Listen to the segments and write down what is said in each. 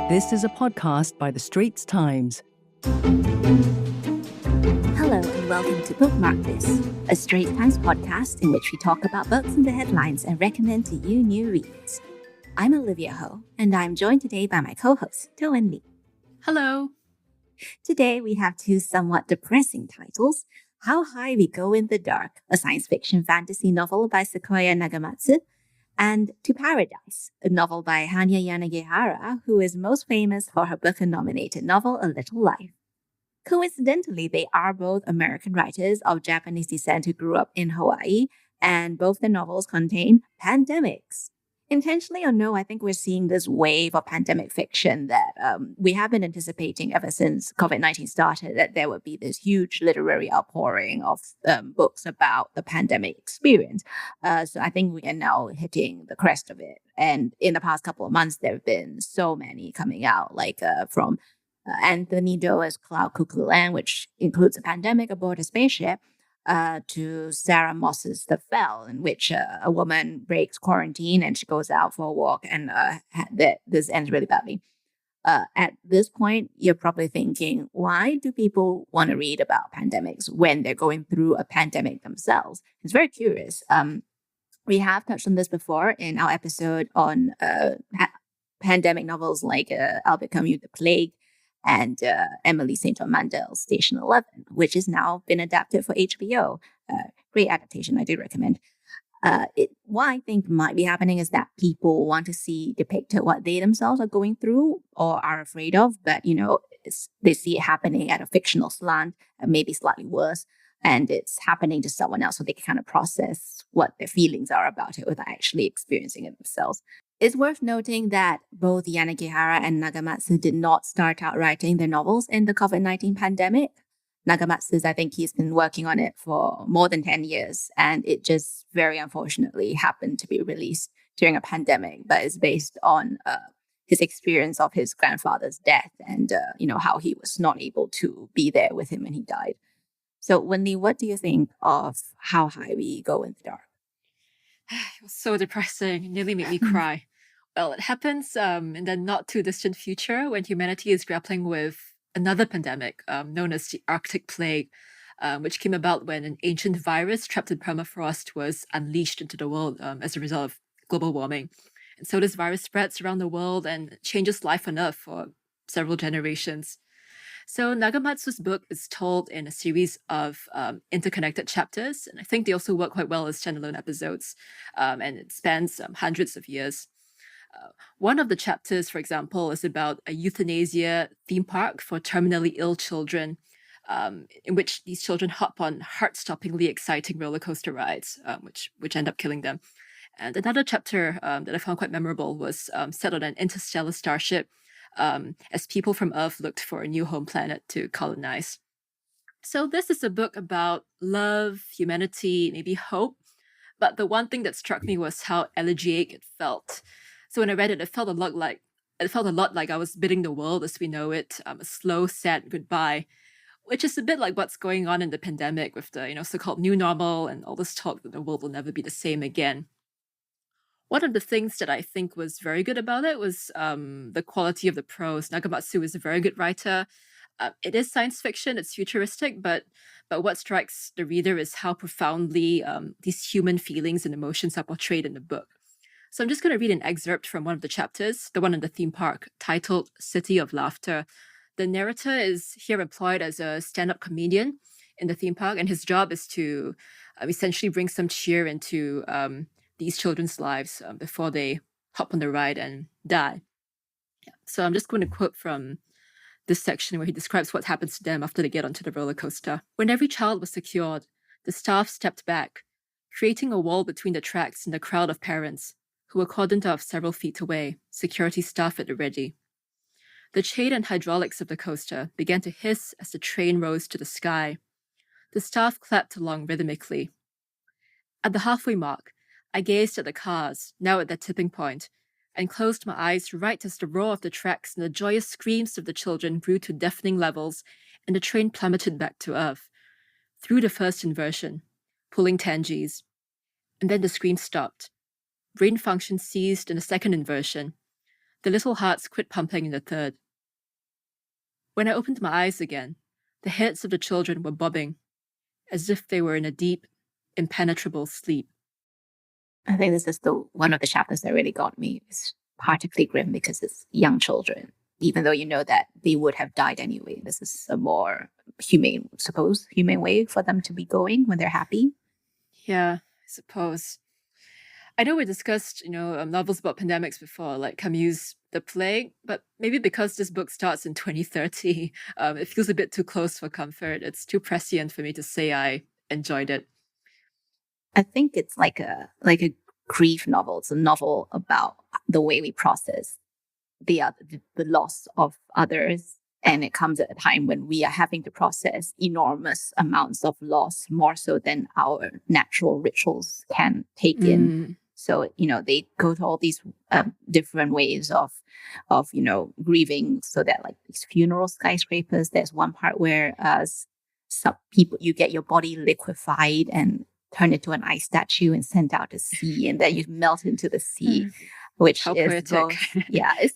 This is a podcast by the Straits Times. Hello and welcome to Bookmark This, a Straits Times podcast in which we talk about books and the headlines and recommend to you new reads. I'm Olivia Ho, and I'm joined today by my co-host, Toh Wen Li. Hello. Today we have two somewhat depressing titles: How High We Go in the Dark, a science fiction fantasy novel by Sequoia Nagamatsu, and To Paradise, a novel by Hanya Yanagihara, who is most famous for her Booker-nominated novel A Little Life. Coincidentally, they are both American writers of Japanese descent who grew up in Hawaii, and both their novels contain pandemics. Intentionally or no, I think we're seeing this wave of pandemic fiction that we have been anticipating ever since COVID-19 started, that there would be this huge literary outpouring of books about the pandemic experience. So I think we are now hitting the crest of it. And in the past couple of months, there have been so many coming out, like from Anthony Doerr's Cloud Cuckoo Land, which includes a pandemic aboard a spaceship, to Sarah Moss's The Fell, in which a woman breaks quarantine and she goes out for a walk, and this ends really badly. At this point, you're probably thinking, why do people want to read about pandemics when they're going through a pandemic themselves? It's very curious. We have touched on this before in our episode on pandemic novels like Albert Camus' The Plague, and Emily St. John Mandel's Station 11, which has now been adapted for HBO. Great adaptation, I do recommend. What I think might be happening is that people want to see depicted what they themselves are going through or are afraid of, but, they see it happening at a fictional slant, maybe slightly worse, and it's happening to someone else so they can kind of process what their feelings are about it without actually experiencing it themselves. It's worth noting that both Yanagihara and Nagamatsu did not start out writing their novels in the COVID-19 pandemic. Nagamatsu's, I think he's been working on it for more than 10 years, and it just very unfortunately happened to be released during a pandemic, but it's based on his experience of his grandfather's death and, how he was not able to be there with him when he died. So, Wen Li, what do you think of How High We Go in the Dark? It was so depressing. It nearly made me cry. Well, it happens in the not too distant future when humanity is grappling with another pandemic known as the Arctic Plague, which came about when an ancient virus trapped in permafrost was unleashed into the world as a result of global warming. And so this virus spreads around the world and changes life on Earth for several generations. So Nagamatsu's book is told in a series of interconnected chapters, and I think they also work quite well as standalone episodes, and it spans hundreds of years. One of the chapters, for example, is about a euthanasia theme park for terminally ill children, in which these children hop on heart-stoppingly exciting roller coaster rides, which end up killing them. And another chapter that I found quite memorable was set on an interstellar starship, as people from Earth looked for a new home planet to colonize. So this is a book about love, humanity, maybe hope. But the one thing that struck me was how elegiac it felt. So when I read it, it felt a lot like I was bidding the world as we know it a slow, sad goodbye, which is a bit like what's going on in the pandemic with the so-called new normal and all this talk that the world will never be the same again. One of the things that I think was very good about it was the quality of the prose. Nagamatsu is a very good writer. It is science fiction, it's futuristic, but what strikes the reader is how profoundly these human feelings and emotions are portrayed in the book. So I'm just going to read an excerpt from one of the chapters, the one in the theme park, titled City of Laughter. The narrator is here employed as a stand-up comedian in the theme park, and his job is to essentially bring some cheer into these children's lives before they hop on the ride and die. Yeah. So I'm just going to quote from this section where he describes what happens to them after they get onto the roller coaster. When every child was secured, the staff stepped back, creating a wall between the tracks and the crowd of parents, who were cordoned off several feet away, security staff at the ready. The chain and hydraulics of the coaster began to hiss as the train rose to the sky. The staff clapped along rhythmically. At the halfway mark, I gazed at the cars, now at their tipping point, and closed my eyes right as the roar of the tracks and the joyous screams of the children grew to deafening levels, and the train plummeted back to Earth, through the first inversion, pulling 10 Gs. And then the screams stopped. Brain function ceased in the second inversion. The little hearts quit pumping in the third. When I opened my eyes again, the heads of the children were bobbing, as if they were in a deep, impenetrable sleep. I think this is one of the chapters that really got me. It's particularly grim because it's young children. Even though you know that they would have died anyway, this is a more humane way for them to be going when they're happy. Yeah, I suppose. I know we discussed, novels about pandemics before, like Camus' The Plague, but maybe because this book starts in 2030, it feels a bit too close for comfort. It's too prescient for me to say I enjoyed it. I think it's like a grief novel. It's a novel about the way we process the loss of others. And it comes at a time when we are having to process enormous amounts of loss, more so than our natural rituals can take in. So, they go to all these different ways of grieving. So that like these funeral skyscrapers, there's one part where some people, you get your body liquefied and turned into an ice statue and sent out to sea, and then you melt into the sea, which How is poetic. both,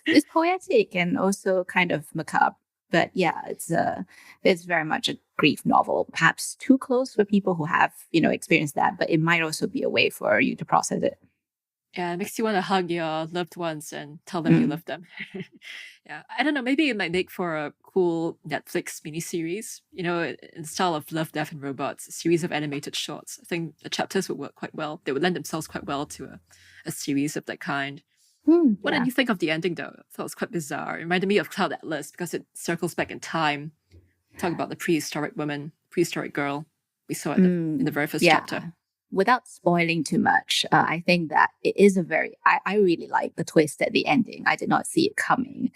it's poetic and also kind of macabre. But yeah, it's very much a grief novel, perhaps too close for people who have experienced that, but it might also be a way for you to process it. Yeah, it makes you want to hug your loved ones and tell them you love them. Yeah, I don't know. Maybe it might make for a cool Netflix miniseries, in the style of Love, Death, and Robots, a series of animated shorts. I think the chapters would work quite well. They would lend themselves quite well to a series of that kind. What did you think of the ending, though? I thought it was quite bizarre. It reminded me of Cloud Atlas because it circles back in time. Talk about the prehistoric woman, prehistoric girl we saw in the very first chapter. Without spoiling too much, I think that it is I really like the twist at the ending. I did not see it coming.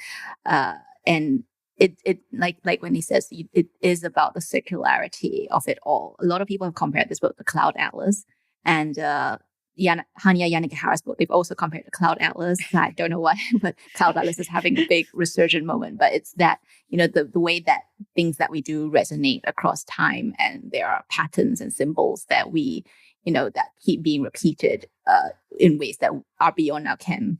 And it like when he says it is about the circularity of it all. A lot of people have compared this book to Cloud Atlas, and Hanya Yanagihara's book, they've also compared to Cloud Atlas. I don't know why, but Cloud Atlas is having a big resurgent moment. But it's that, the way that things that we do resonate across time, and there are patterns and symbols that we, that keep being repeated in ways that are beyond our ken.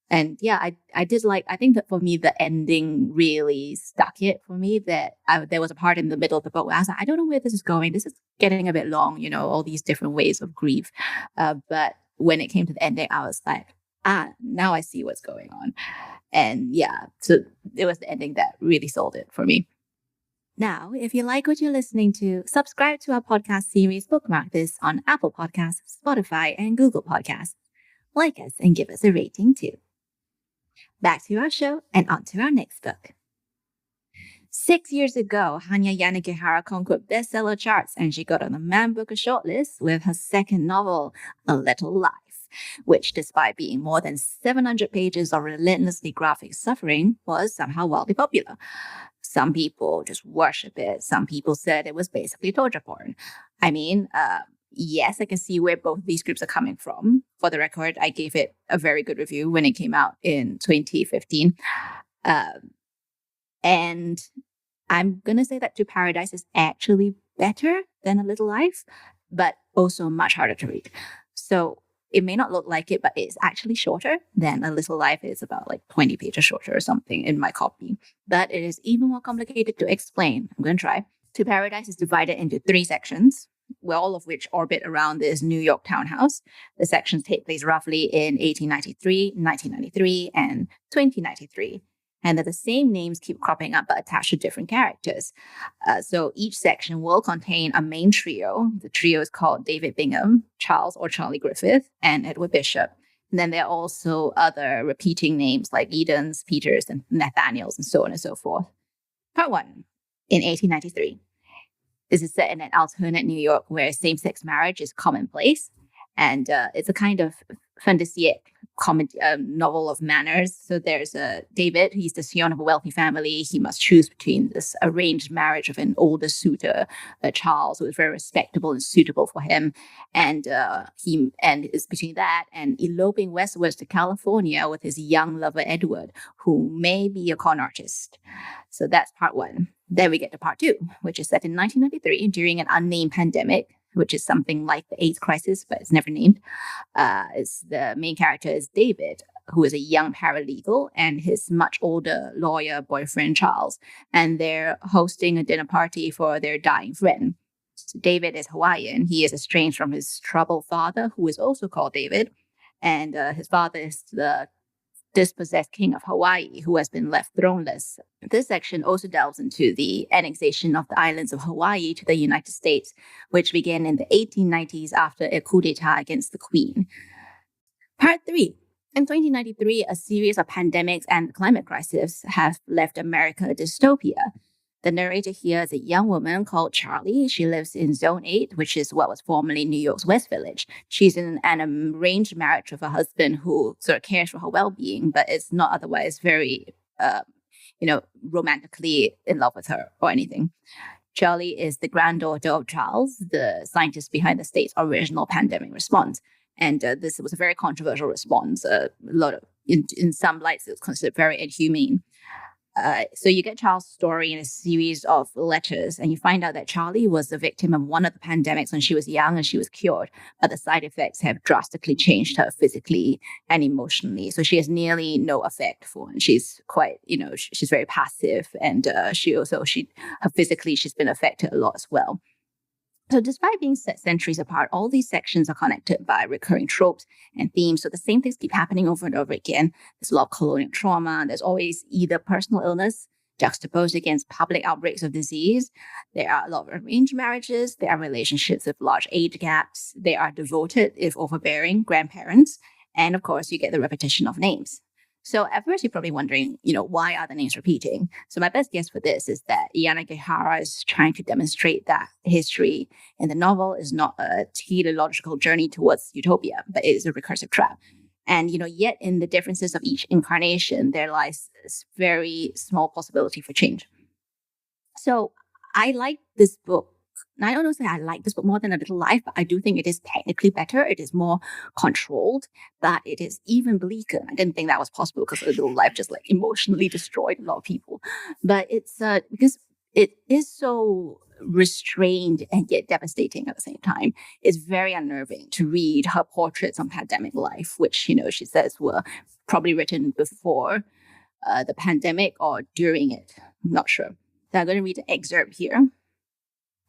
And yeah, I think that for me, the ending really stuck it for me. That there was a part in the middle of the book where I was like, I don't know where this is going. This is getting a bit long, all these different ways of grief. But when it came to the ending, I was like, now I see what's going on. And yeah, so it was the ending that really sold it for me. Now, if you like what you're listening to, subscribe to our podcast series Bookmark This on Apple Podcasts, Spotify, and Google Podcasts. Like us and give us a rating too. Back to our show and on to our next book. 6 years ago, Hanya Yanagihara conquered bestseller charts and she got on the Man Booker shortlist with her second novel, A Little Life, which, despite being more than 700 pages of relentlessly graphic suffering, was somehow wildly popular. Some people just worship it. Some people said it was basically torture porn. I mean, yes, I can see where both these groups are coming from. For the record, I gave it a very good review when it came out in 2015. And I'm going to say that To Paradise is actually better than A Little Life, but also much harder to read. So it may not look like it, but it's actually shorter than A Little Life. It's about like 20 pages shorter or something in my copy. But it is even more complicated to explain. I'm going to try. To Paradise is divided into 3 sections, all of which orbit around this New York townhouse. The sections take place roughly in 1893, 1993, and 2093. And that the same names keep cropping up but attached to different characters. So each section will contain a main trio. The trio is called David Bingham, Charles or Charlie Griffith, and Edward Bishop. And then there are also other repeating names like Edens, Peters, and Nathaniels, and so on and so forth. Part 1, in 1893. This is set in an alternate New York where same-sex marriage is commonplace. And it's a kind of fantasique comedy novel of manners. So there's David. He's the scion of a wealthy family. He must choose between this arranged marriage of an older suitor, Charles, who is very respectable and suitable for him, and it's between that and eloping westwards to California with his young lover Edward, who may be a con artist. So that's part 1. Then we get to part 2, which is set in 1993 during an unnamed pandemic, which is something like the AIDS crisis, but it's never named. The main character is David, who is a young paralegal, and his much older lawyer boyfriend, Charles. And they're hosting a dinner party for their dying friend. So David is Hawaiian. He is estranged from his troubled father, who is also called David. And his father is the dispossessed king of Hawaii, who has been left throneless. This section also delves into the annexation of the islands of Hawaii to the United States, which began in the 1890s after a coup d'etat against the Queen. Part 3. In 2093, a series of pandemics and climate crises have left America a dystopia. The narrator here is a young woman called Charlie. She lives in Zone 8, which is what was formerly New York's West Village. She's in an arranged marriage with a husband who sort of cares for her well-being, but is not otherwise very, romantically in love with her or anything. Charlie is the granddaughter of Charles, the scientist behind the state's original pandemic response. And this was a very controversial response. In some lights, it was considered very inhumane. So you get Charles' story in a series of letters, and you find out that Charlie was the victim of one of the pandemics when she was young and she was cured, but the side effects have drastically changed her physically and emotionally. So she has nearly no effect and she's quite, she's very passive, and physically she's been affected a lot as well. So despite being set centuries apart, all these sections are connected by recurring tropes and themes. So the same things keep happening over and over again. There's a lot of colonial trauma. There's always either personal illness juxtaposed against public outbreaks of disease. There are a lot of arranged marriages. There are relationships with large age gaps. There are devoted, if overbearing, grandparents. And of course, you get the repetition of names. So at first, you're probably wondering, why are the names repeating? So my best guess for this is that Yanagihara is trying to demonstrate that history in the novel is not a teleological journey towards utopia, but it is a recursive trap. And, yet in the differences of each incarnation, there lies this very small possibility for change. So I like this book. And I don't know say I like this book more than A Little Life, but I do think it is technically better. It is more controlled, but it is even bleaker. I didn't think that was possible because A Little Life just emotionally destroyed a lot of people. But it's because it is so restrained and yet devastating at the same time. It's very unnerving to read her portraits on pandemic life, which, she says were probably written before the pandemic or during it. I'm not sure. So I'm going to read an excerpt here.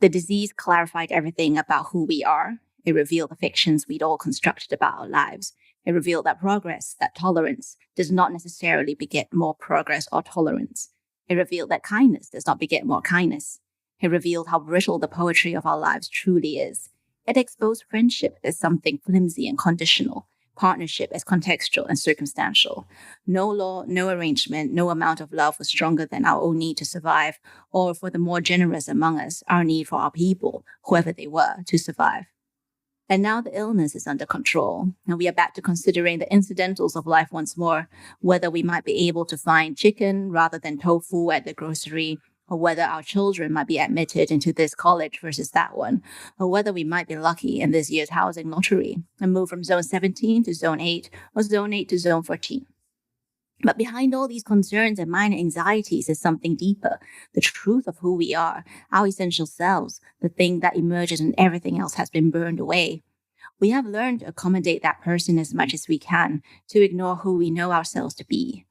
The disease clarified everything about who we are. It revealed the fictions we'd all constructed about our lives. It revealed that progress, that tolerance, does not necessarily beget more progress or tolerance. It revealed that kindness does not beget more kindness. It revealed how brittle the poetry of our lives truly is. It exposed friendship as something flimsy and conditional, partnership as contextual and circumstantial. No law, no arrangement, no amount of love was stronger than our own need to survive, or for the more generous among us, our need for our people, whoever they were, to survive. And now the illness is under control, and we are back to considering the incidentals of life once more, whether we might be able to find chicken rather than tofu at the grocery, or whether our children might be admitted into this college versus that one, or whether we might be lucky in this year's housing lottery and move from Zone 17 to Zone 8 or Zone 8 to Zone 14. But behind all these concerns and minor anxieties is something deeper, the truth of who we are, our essential selves, the thing that emerges when everything else has been burned away. We have learned to accommodate that person as much as we can, to ignore who we know ourselves to be.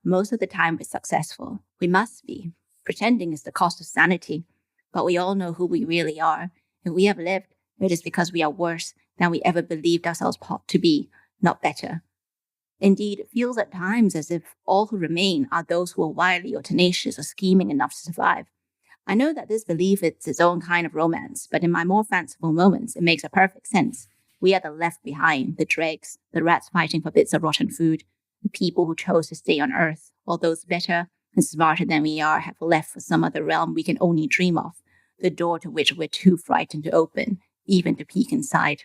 Most of the time we're successful. We must be. Pretending is the cost of sanity, but we all know who we really are. If we have lived, it is because we are worse than we ever believed ourselves to be, not better. Indeed, it feels at times as if all who remain are those who are wily or tenacious or scheming enough to survive. I know that this belief is its own kind of romance, but in my more fanciful moments, it makes a perfect sense. We are the left behind, the dregs, the rats fighting for bits of rotten food, the people who chose to stay on Earth, while those better and smarter than we are have left for some other realm we can only dream of, the door to which we're too frightened to open, even to peek inside.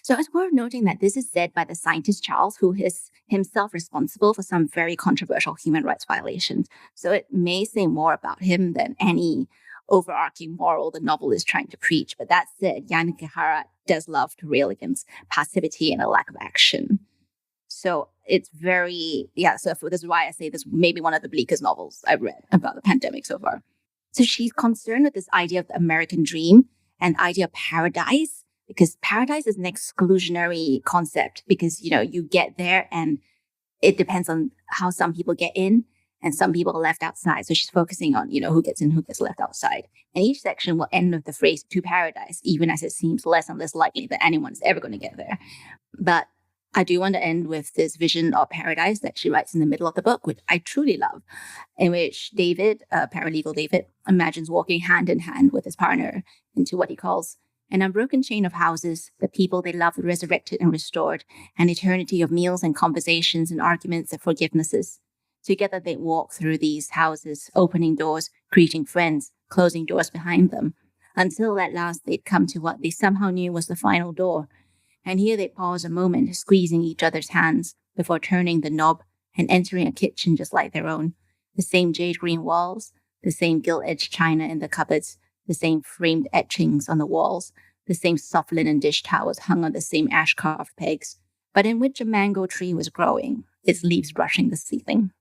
So it's worth noting that this is said by the scientist Charles, who is himself responsible for some very controversial human rights violations. So it may say more about him than any overarching moral the novel is trying to preach. But that said, Yanagihara does love to rail against passivity and a lack of action. So it's very, so this is why I say this may be one of the bleakest novels I've read about the pandemic so far. So she's concerned with this idea of the American dream and the idea of paradise because paradise is an exclusionary concept because, you get there and it depends on how some people get in and some people are left outside. So she's focusing on, who gets in, who gets left outside. And each section will end with the phrase to paradise, even as it seems less and less likely that anyone's ever going to get there. But I do want to end with this vision of paradise that she writes in the middle of the book, which I truly love, in which David, paralegal David, imagines walking hand in hand with his partner into what he calls an unbroken chain of houses, the people they loved resurrected and restored, an eternity of meals and conversations and arguments and forgivenesses. Together they walk through these houses, opening doors, greeting friends, closing doors behind them, until at last they'd come to what they somehow knew was the final door. And here they pause a moment, squeezing each other's hands before turning the knob and entering a kitchen just like their own. The same jade green walls, the same gilt-edged china in the cupboards, the same framed etchings on the walls, the same soft linen dish towels hung on the same ash-carved pegs, but in which a mango tree was growing, its leaves brushing the ceiling.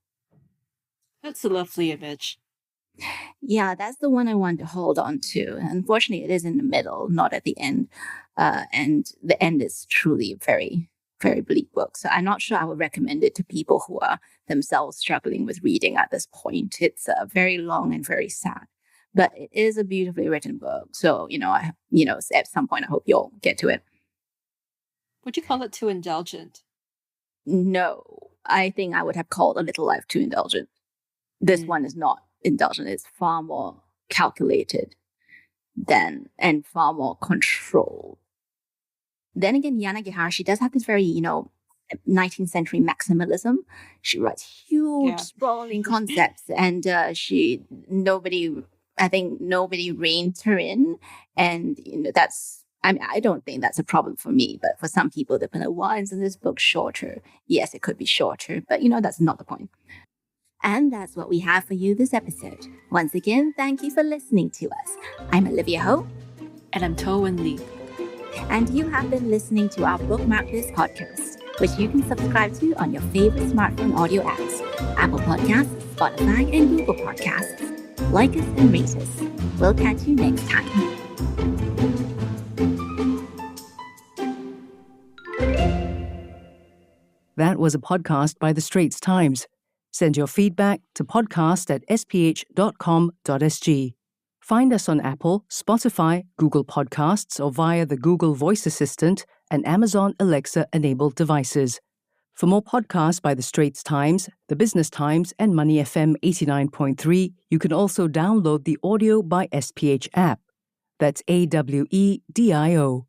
That's a lovely image. Yeah, that's the one I want to hold on to. Unfortunately, it is in the middle, not at the end. And the end is truly a very, very bleak book. So I'm not sure I would recommend it to people who are themselves struggling with reading at this point. It's very long and very sad. But it is a beautifully written book. So, at some point, I hope you'll get to it. Would you call it too indulgent? No, I think I would have called A Little Life too indulgent. This one is not indulgent. It's far more calculated and far more controlled. Then again, Yanagihara, she does have this very, 19th century maximalism. She writes huge, sprawling concepts, and I think nobody reins her in. And, I don't think that's a problem for me, but for some people, they're like, why isn't this book shorter? Yes, it could be shorter, but, that's not the point. And that's what we have for you this episode. Once again, thank you for listening to us. I'm Olivia Ho. And I'm Toh Wen Li. And you have been listening to our Bookmark This podcast, which you can subscribe to on your favorite smartphone audio apps, Apple Podcasts, Spotify, and Google Podcasts. Like us and rate us. We'll catch you next time. That was a podcast by the Straits Times. Send your feedback to podcast@sph.com.sg. Find us on Apple, Spotify, Google Podcasts, or via the Google Voice Assistant and Amazon Alexa-enabled devices. For more podcasts by the Straits Times, the Business Times, and Money FM 89.3, you can also download the Audio by SPH app. That's AWEDIO.